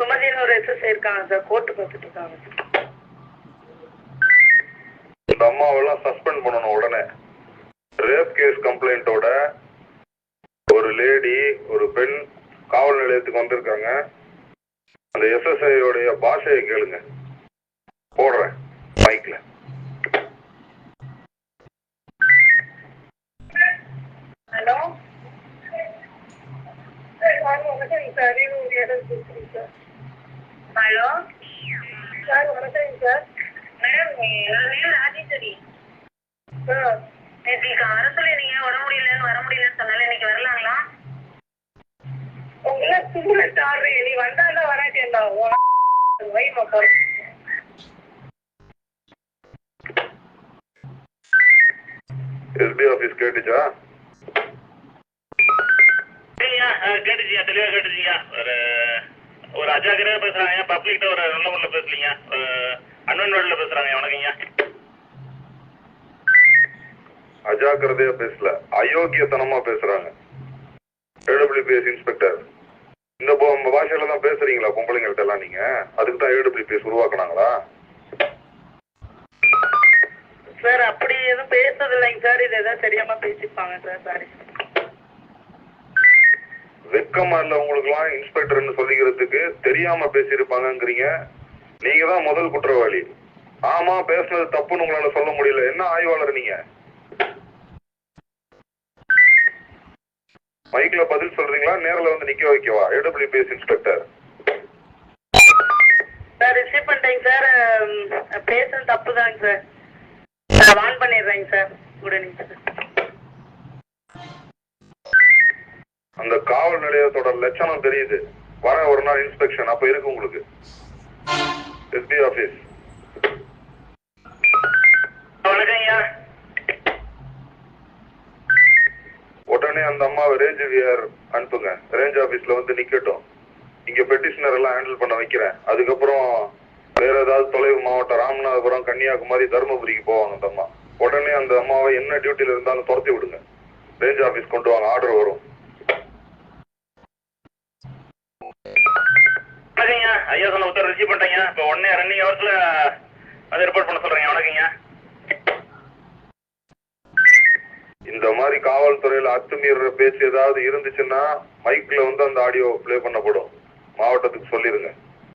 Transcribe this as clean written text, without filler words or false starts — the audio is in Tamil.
சுமதினு ஒரு எஸ்எஸ்ஐ இருக்காங்க சார், கோர்ட்டு பார்த்துட்டு இருக்காங்க. இந்த அம்மாவெல்லாம் சஸ்பெண்ட் பண்ணணும் உடனே. ரேப் கேஸ் கம்ப்ளைண்டோட ஒரு லேடி, ஒரு பெண் காவல் நிலையத்துக்கு வந்திருக்காங்க. அந்த எஸ்எஸ்ஐயோடைய பாஷையை கேளுங்க. போடுறேன் மைக்ல. ஹலோ சார், வணக்கம் சார். ஹலோ சார், வணக்கம் சார். மேடம், என் நேம் ராஜேஸ்வரி. நேற்று அரசுல நீங்க உடம்பு முடியலன்னு வர முடியலன்னு சொன்னால இன்னைக்கு வரலாங்களா? உங்களை சும்மா ஆடுறீ, நீ வந்தால வராட்டேன்டா வைமா போற. எஸ்பி ஆபீஸ் கேட்டுச்சா? கேட்டுச்சியா, தெளிவா கேட்டுச்சியா. ஒரு அஜாக்கிரதையா பேசுறாங்க, பப்ளிக்ட ஒரு நல்ல முறையில் பேசலீங்க, அன்வன்வர்ல பேசுறாங்க. வணக்கங்க. அஜாக்கிரதையா பேசல, அயோக்கியத்தனமா பேசுறாங்க. ஏடபிள்யூபிஎஸ் இன்ஸ்பெக்டர், இந்த பாஷையில தான் பேசுறீங்களா பொம்பளைங்கள்ட்ட எல்லாம்? நீங்க அதுக்கு தான் ஏடபிள்யூபிஎஸ் உருவாக்குனாங்களா? சார் அப்படி எதுவும் பேசுறது இல்லைங்க சார், இது எதாவது தெரியாம பேசிப்பாங்க சார். சாரி. வெக்கமா இல்ல உங்களுக்கு எல்லாம் இன்ஸ்பெக்டர்னு சொல்லிக்கிறதுக்கு? தெரியாம பேசியிருப்பாங்கிறீங்க. நீங்க தான் முதல் குற்றவாளி. ஆமா, பேசுனது தப்புன்னு உங்களால சொல்ல முடியல. என்ன ஆய்வாளர் நீங்க? மைக்ல பதில் சொல்றீங்களா? நேரில் வந்து நிக்க வைக்கவா? ஏடபிள்யூபிஎஸ் இன்ஸ்பெக்டர் சார், ரிசீவ் பண்ணிட்டேங்க சார். பேசுறது தப்பு தாங்க சார். நான் வான் பண்ணிடுறேங்க சார். உடனே சார். அந்த காவல் நிலையத்தோட லட்சணம் தெரியுது. வர ஒரு நாள் இன்ஸ்பெக்ஷன் அப்ப இருக்கு உங்களுக்கு. SP office. வணக்கம்யா. உடனே அந்த அம்மாவை ரேஞ்ச் விஆர் அனுப்புங்க. ரேஞ்ச் ஆபீஸ்ல வந்து நிக்கட்டும். இங்க பெட்டிஷனர் எல்லாம் ஹேண்டில் பண்ண வைக்கிறேன். அதுக்கப்புறம் வேற ஏதாவது தொலைவு மாவட்டம், ராமநாதபுரம், கன்னியாகுமரி, தருமபுரிக்கு போவாங்க அந்த அம்மா. உடனே அந்த அம்மாவை என்ன டியூட்டில இருந்தாலும் துரத்தி விடுங்க. ரேஞ்ச் ஆபீஸ் கொண்டு வாங்க, ஆர்டர் வரும். ஐயா சொன்ன உத்தரவு ரிசீவ் பண்ணிட்டேங்க. இப்போ உடனே ரன்னிங் ஹவர்ஸ்ல அதை ரிப்போர்ட் பண்ண சொல்றேங்க. வணக்கங்க. இந்த மாதிரி காவல்துறையில அத்துமீற பேச்சு ஏதாவது இருந்துச்சுன்னா மைக்ல வந்து அந்த ஆடியோ பிளே பண்ணப்படும். மாவட்டத்துக்கு சொல்லிருங்க.